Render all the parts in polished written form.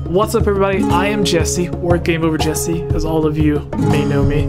What's up, everybody? I am Jesse, or GameOverJesse, as all of you may know me.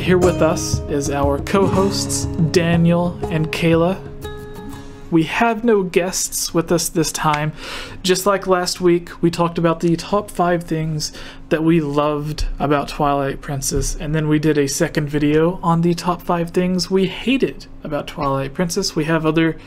Here with us is our co-hosts, Daniel and Kayla. We have no guests with us this time. Just like last week, we talked about the top 5 things that we loved about Twilight Princess, and then we did a second video on the top 5 things we hated about Twilight Princess. We have other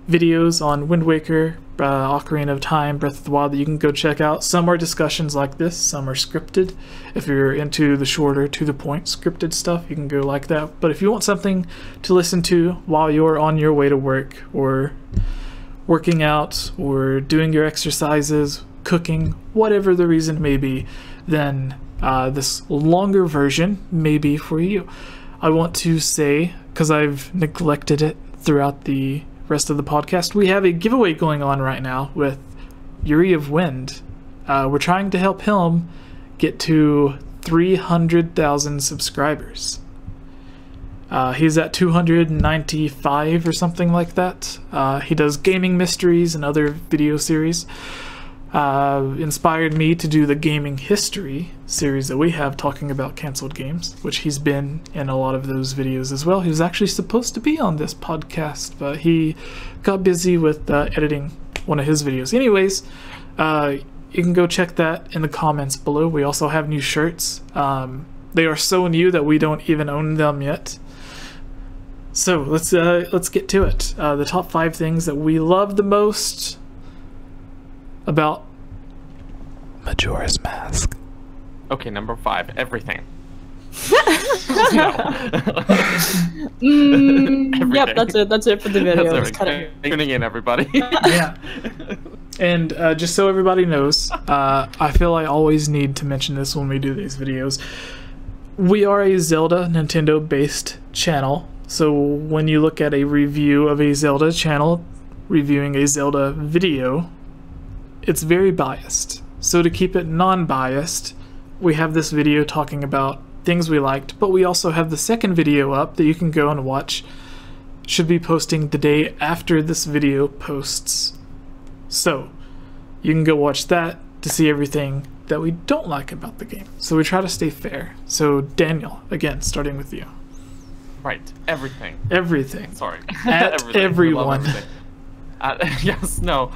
videos on Wind Waker, Ocarina of Time, Breath of the Wild that you can go check out. Some are discussions like this, some are scripted. If you're into the shorter, to the point, scripted stuff, you can go like that. But if you want something to listen to while you're on your way to work, or working out, or doing your exercises, cooking, whatever the reason may be, then this longer version may be for you. I want to say, because I've neglected it throughout the rest of the podcast, we have a giveaway going on right now with Yuri of Wind. We're trying to help him get to 300,000 subscribers. He's at 295 or something like that. He does gaming mysteries and other video series. Inspired me to do the gaming history series that we have talking about canceled games, which he's been in a lot of those videos as well. He was actually supposed to be on this podcast, but he got busy with editing one of his videos. Anyways, you can go check that in the comments below. We also have new shirts. They are so new that we don't even own them yet. So let's get to it. The top 5 things that we love the most about Majora's Mask. Okay, number 5, everything. Yep, that's it for the video. Tuning in, everybody. Yeah. And just so everybody knows, I feel I always need to mention this when we do these videos. We are a Zelda Nintendo based channel, so when you look at a review of a Zelda channel reviewing a Zelda video, it's very biased. So to keep it non-biased, we have this video talking about things we liked, but we also have the second video up that you can go and watch. Should be posting the day after this video posts. So you can go watch that to see everything that we don't like about the game. So we try to stay fair. So Daniel, again, starting with you. Right, everything. Everything. Sorry. At everything. everyone. Yes, no.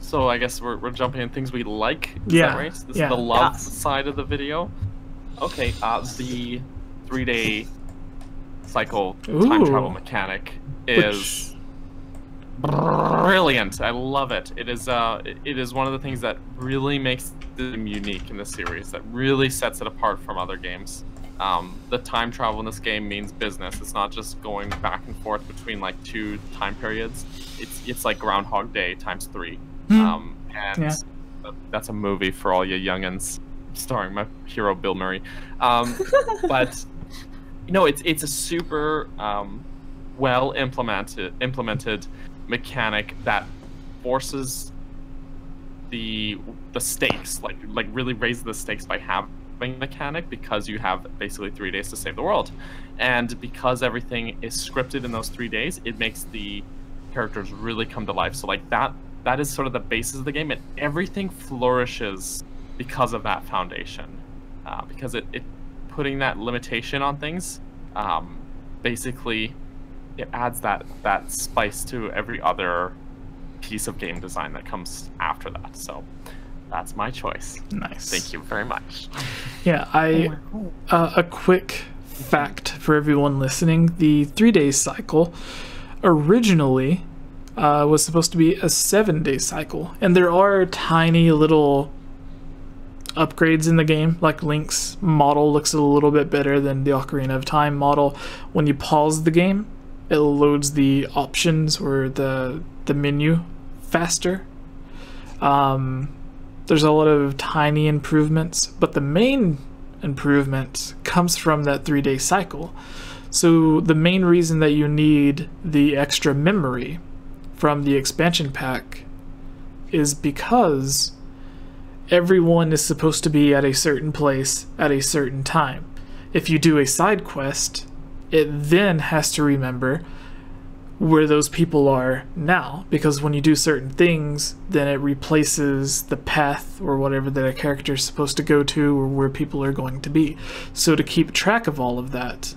So I guess we're jumping in things we like. Is that right? This is the love side of the video. Okay, the 3-day cycle time travel mechanic is brilliant. I love it. It is one of the things that really makes the game unique in the series, that really sets it apart from other games. The time travel in this game means business. It's not just going back and forth between like 2 time periods. It's like Groundhog Day times 3. That's a movie for all you youngins, starring my hero Bill Murray. But you know, it's a super well implemented mechanic that forces the stakes, like really raises the stakes by having mechanic, because you have basically 3 days to save the world, and because everything is scripted in those 3 days, it makes the characters really come to life. So like that is sort of the basis of the game, and everything flourishes because of that foundation, because it putting that limitation on things, basically it adds that spice to every other piece of game design that comes after that. So that's my choice. Nice. Thank you very much. Yeah, a quick fact for everyone listening: the 3-day cycle originally was supposed to be a 7-day cycle, and there are tiny little upgrades in the game, like Link's model looks a little bit better than the Ocarina of Time model. When you pause the game, it loads the options or the menu faster. There's a lot of tiny improvements, but the main improvement comes from that 3-day cycle. So the main reason that you need the extra memory from the expansion pack is because everyone is supposed to be at a certain place at a certain time. If you do a side quest, it then has to remember where those people are now, because when you do certain things, then it replaces the path or whatever that a character is supposed to go to or where people are going to be. So to keep track of all of that,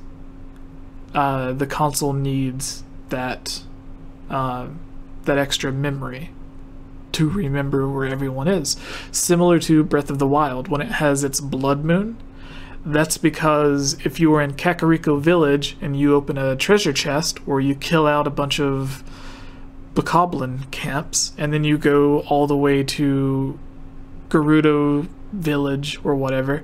the console needs that extra memory to remember where everyone is. Similar to Breath of the Wild, when it has its Blood Moon, that's because if you are in Kakariko Village and you open a treasure chest, or you kill out a bunch of bokoblin camps, and then you go all the way to Gerudo Village or whatever,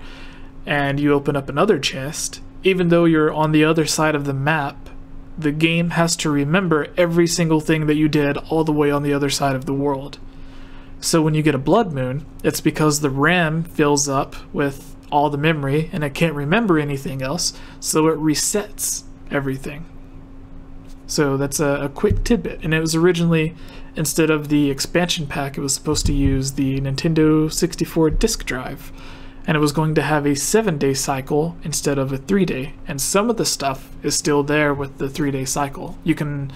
and you open up another chest, even though you're on the other side of the map, the game has to remember every single thing that you did all the way on the other side of the world. So when you get a Blood Moon, it's because the RAM fills up with all the memory and it can't remember anything else, so it resets everything. So that's a quick tidbit. And it was originally, instead of the expansion pack, it was supposed to use the Nintendo 64 disk drive, and it was going to have a 7-day cycle instead of a 3-day, and some of the stuff is still there with the 3-day cycle. You can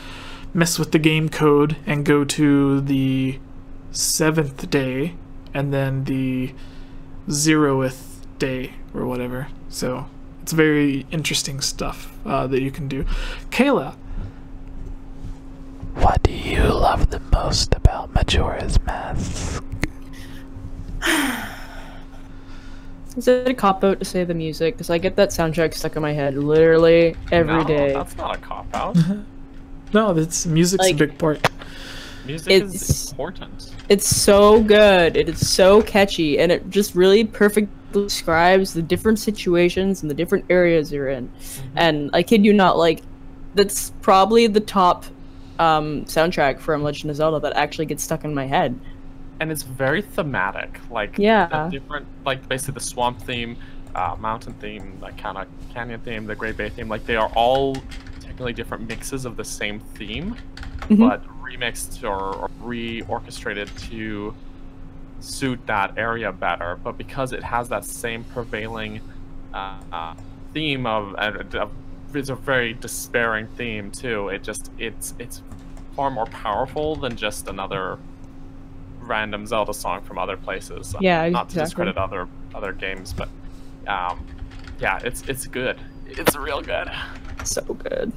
mess with the game code and go to the 7th day and then the 0th day or whatever. So it's very interesting stuff that you can do. Kayla, what do you love the most about Majora's Mask? Is it a cop-out to say the music? Because I get that soundtrack stuck in my head literally every day. That's not a cop-out. No, music's a big part. Music is important. It's so good. It is so catchy, and it just really perfectly describes the different situations and the different areas you're in. And I kid you not, like, that's probably the top soundtrack from Legend of Zelda that actually gets stuck in my head. And it's very thematic. Like, yeah, different, like basically the swamp theme, mountain theme, like kind of canyon theme, the Great Bay theme. Like, they are all technically different mixes of the same theme, but remixed or reorchestrated to suit that area better. But because it has that same prevailing theme of it's a very despairing theme too. It's far more powerful than just another random Zelda song from other places. Yeah, not to discredit other games, but yeah, it's good. It's real good. So good.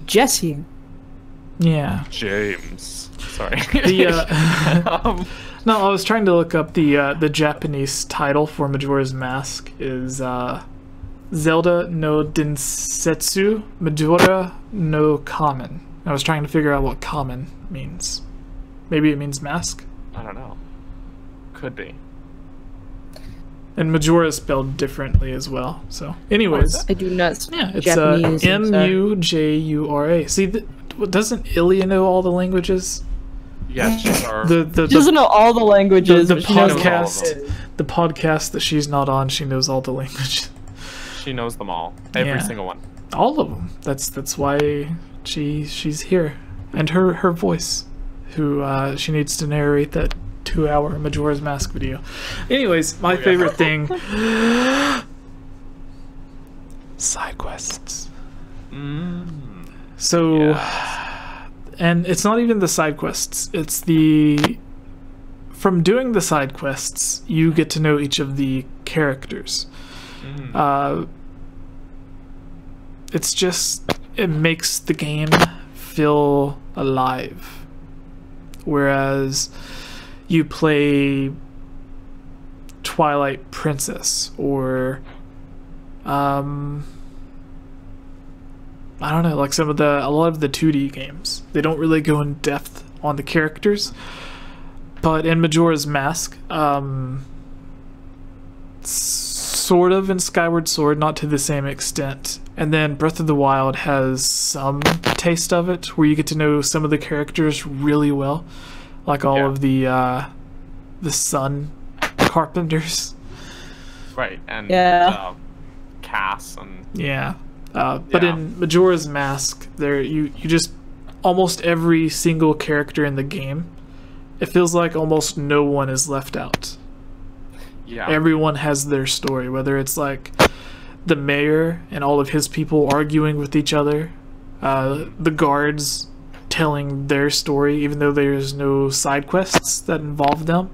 Jesse. Yeah. James. Sorry. No, I was trying to look up the Japanese title for Majora's Mask is Zelda no Densetsu Majora no Kamen. I was trying to figure out what kamen means. Maybe it means mask? I don't know. Could be. And Majora is spelled differently as well. So, anyways. I do not. Yeah, it's Japanese, Mujura. See, doesn't Ilya know all the languages? Yes, she doesn't know all the languages. The podcast that she's not on, she knows all the languages. She knows them all. Every single one. All of them. That's why she's here. And her voice, who she needs to narrate that 2-hour Majora's Mask video. Anyways, my favorite thing, side quests. So, and it's not even the side quests. It's from doing the side quests, you get to know each of the characters. It makes the game feel alive. Whereas you play Twilight Princess or I don't know, like a lot of the 2D games. They don't really go in depth on the characters. But in Majora's Mask, sort of in Skyward Sword, not to the same extent. And then Breath of the Wild has some taste of it, where you get to know some of the characters really well. Like all of the sun carpenters. Right, and Cass and... But in Majora's Mask, you just... Almost every single character in the game, it feels like almost no one is left out. Yeah. Everyone has their story, whether it's like the mayor and all of his people arguing with each other, the guards telling their story, even though there's no side quests that involve them.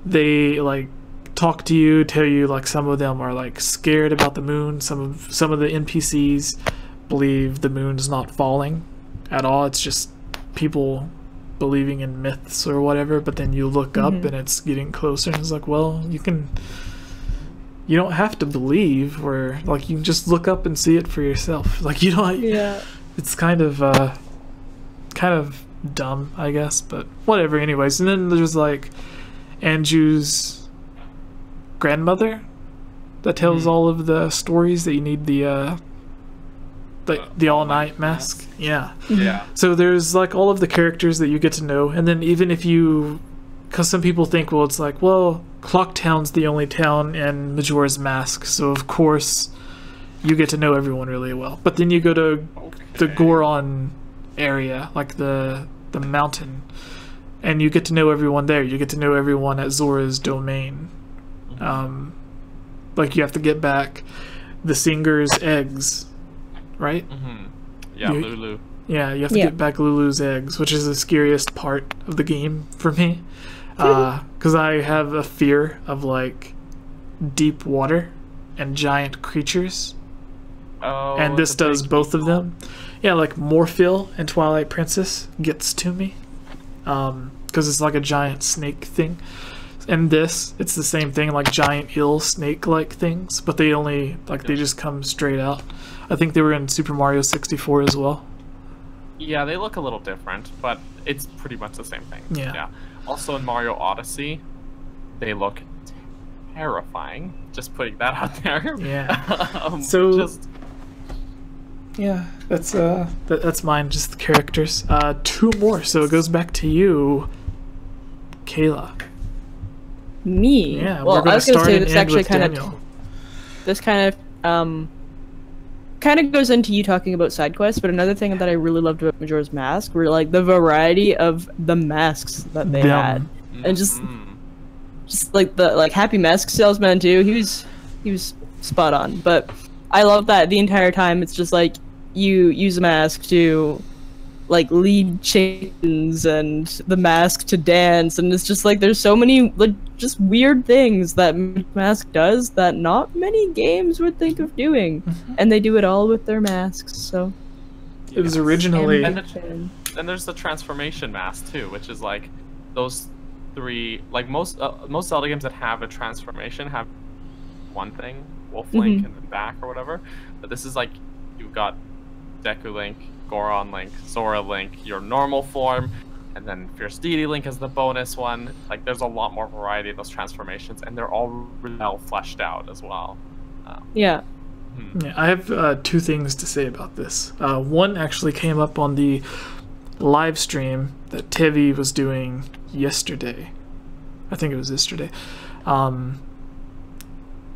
They like talk to you, tell you like some of them are like scared about the moon. Some of the NPCs believe the moon's not falling at all. It's just people believing in myths or whatever. But then you look up and it's getting closer, and it's like, well, you don't have to believe, or like you can just look up and see it for yourself. Like you don't. Yeah. It's kind of dumb, I guess, but whatever. Anyways, and then there's like Andrew's grandmother that tells all of the stories that you need the all-night mask. Yeah. So there's like all of the characters that you get to know, and then even if you, because some people think, well, it's like, well, Clocktown's the only town in Majora's Mask, so of course you get to know everyone really well. But then you go to the Goron area, like the mountain, and you get to know everyone there. You get to know everyone at Zora's domain. Like you have to get back the Singer's eggs, right? Yeah, Lulu. Yeah, you have to get back Lulu's eggs, which is the scariest part of the game for me, because I have a fear of like deep water and giant creatures. Oh, and this does both of them. Yeah, like Morphil and Twilight Princess gets to me, because it's like a giant snake thing. And this, it's the same thing, like giant eel snake-like things, but they only, like, they just come straight out. I think they were in Super Mario 64 as well. Yeah, they look a little different, but it's pretty much the same thing. Yeah. Also in Mario Odyssey, they look terrifying. Just putting that out there. Yeah. Yeah, that's mine, just the characters. 2 more, so it goes back to you, Kayla. Me? Yeah, well, we're going I to was gonna start say and this end actually with Daniel. This kind of goes into you talking about side quests, but another thing that I really loved about Majora's Mask were like the variety of the masks that they had, and just like the Happy Mask Salesman too. He was spot on. But I love that the entire time it's just like you use a mask to like lead chickens and the mask to dance, and it's just like there's so many like just weird things that Mask does that not many games would think of doing, and they do it all with their masks. So it was originally and there's the transformation mask too, which is like those 3, like most Zelda games that have a transformation have one thing, Wolf Link and then back or whatever, but this is like you've got Deku Link, Goron Link, Zora Link, your normal form, and then Fierce Deity Link is the bonus one. Like, there's a lot more variety of those transformations, and they're all really well fleshed out as well. Yeah, I have 2 things to say about this. One actually came up on the live stream that Tevi was doing yesterday. I think it was yesterday.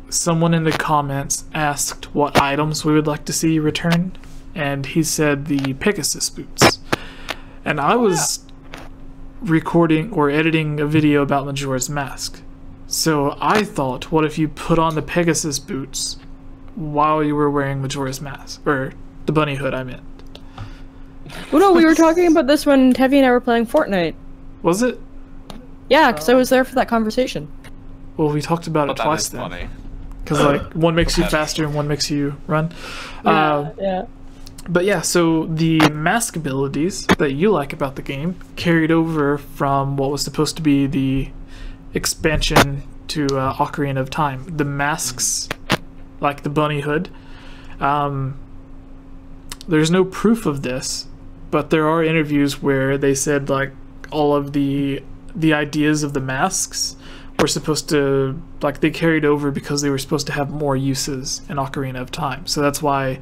Someone in the comments asked what items we would like to see returned, and he said the Pegasus Boots. And I was recording or editing a video about Majora's Mask. So I thought, what if you put on the Pegasus Boots while you were wearing Majora's Mask? Or the bunny hood, I meant. Well, no, we were talking about this when Tevi and I were playing Fortnite. Was it? Yeah, because I was there for that conversation. Well, we talked about it twice then. Because like one makes you faster and one makes you run. Yeah. But yeah, so the mask abilities that you like about the game carried over from what was supposed to be the expansion to Ocarina of Time. The masks, like the bunny hood, there's no proof of this, but there are interviews where they said like all of the ideas of the masks were supposed to, like, they carried over because they were supposed to have more uses in Ocarina of Time. So that's why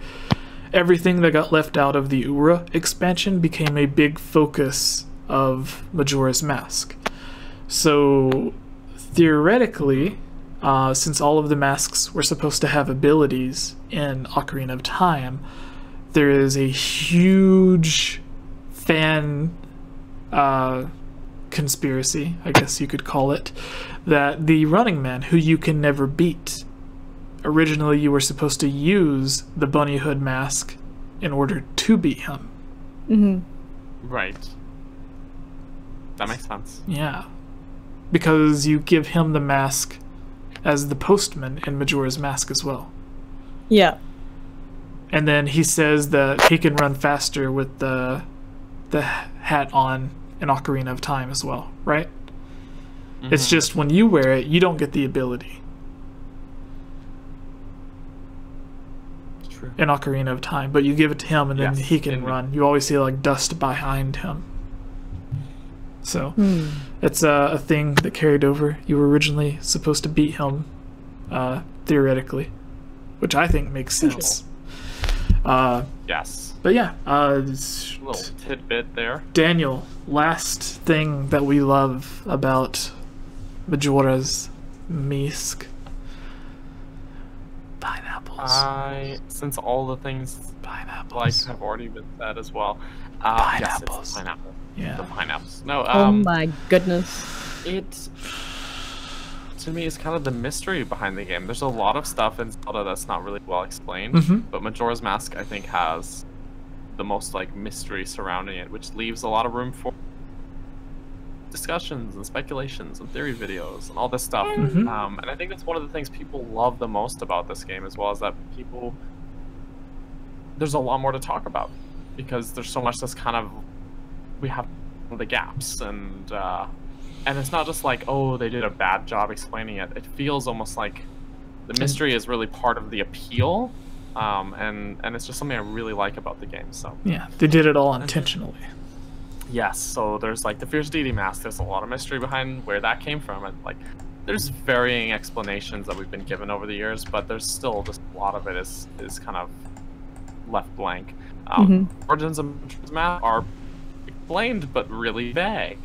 everything that got left out of the Ura expansion became a big focus of Majora's Mask. So theoretically, since all of the masks were supposed to have abilities in Ocarina of Time, there is a huge fan conspiracy, I guess you could call it, that the Running Man, who you can never beat, originally you were supposed to use the bunny hood mask in order to beat him. Right. That makes sense. Yeah. Because you give him the mask as the postman in Majora's Mask as well. Yeah. And then he says that he can run faster with the hat on in Ocarina of Time as well, right? It's just when you wear it, you don't get the ability. True. In Ocarina of Time, but you give it to him and then Yes, he can run. You always see like dust behind him. So it's a thing that carried over. You were originally supposed to beat him, theoretically, which I think makes sense. Yes. But yeah, Little tidbit there. Daniel, last thing that we love about Majora's Mask. Pineapples. Since all the things Pineapples. have already been said as well. Pineapples. Yes, it's pineapple. Yeah. The pineapples. No, Oh my goodness. it to me is kind of the mystery behind the game. There's a lot of stuff in Zelda that's not really well explained, but Majora's Mask I think has the most like mystery surrounding it, which leaves a lot of room for discussions and speculations and theory videos and all this stuff. And I think that's one of the things people love the most about this game, as well as that there's a lot more to talk about because there's so much that's kind of we have the gaps and it's not just like, oh, they did a bad job explaining it. It feels almost like the mystery is really part of the appeal, and it's just something I really like about the game. So yeah, they did it all intentionally. Yes, so there's like the Fierce Deity Mask. There's a lot of mystery behind where that came from, and like there's varying explanations that we've been given over the years, but there's still just a lot of it is kind of left blank. Origins of Majora's Mask are explained, but really vague.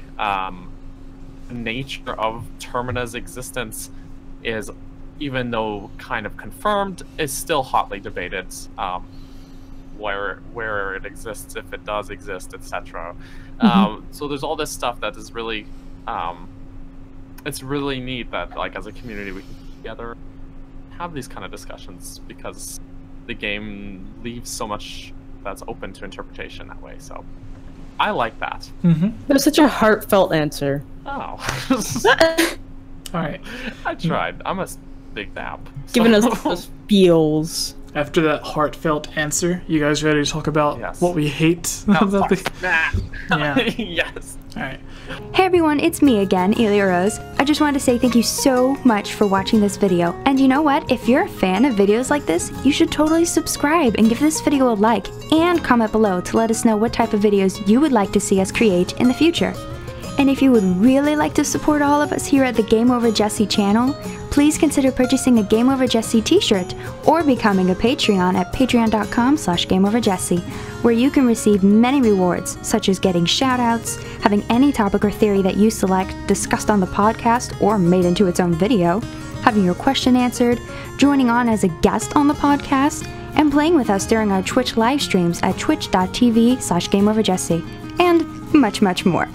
The nature of Termina's existence is, even though kind of confirmed, is still hotly debated. Where it exists, if it does exist, etc. So there's all this stuff that is really, it's really neat that like as a community we can get together, have these kind of discussions because the game leaves so much that's open to interpretation that way. So I like that. It was such a heartfelt answer. Oh. All right. I tried. I'm a big nap. Giving us those feels. After that heartfelt answer, you guys ready to talk about what we hate about the Yeah. Yes. All right. Hey everyone, it's me again, Elia Rose. I just wanted to say thank you so much for watching this video. And you know what? If you're a fan of videos like this, you should totally subscribe and give this video a like and comment below to let us know what type of videos you would like to see us create in the future. And if you would really like to support all of us here at the GameOverJesse channel, please consider purchasing a GameOverJesse t-shirt or becoming a Patreon at patreon.com/GameOverJesse, where you can receive many rewards, such as getting shoutouts, having any topic or theory that you select discussed on the podcast or made into its own video, having your question answered, joining on as a guest on the podcast, and playing with us during our Twitch live streams at twitch.tv/GameOverJesse, and much, much more.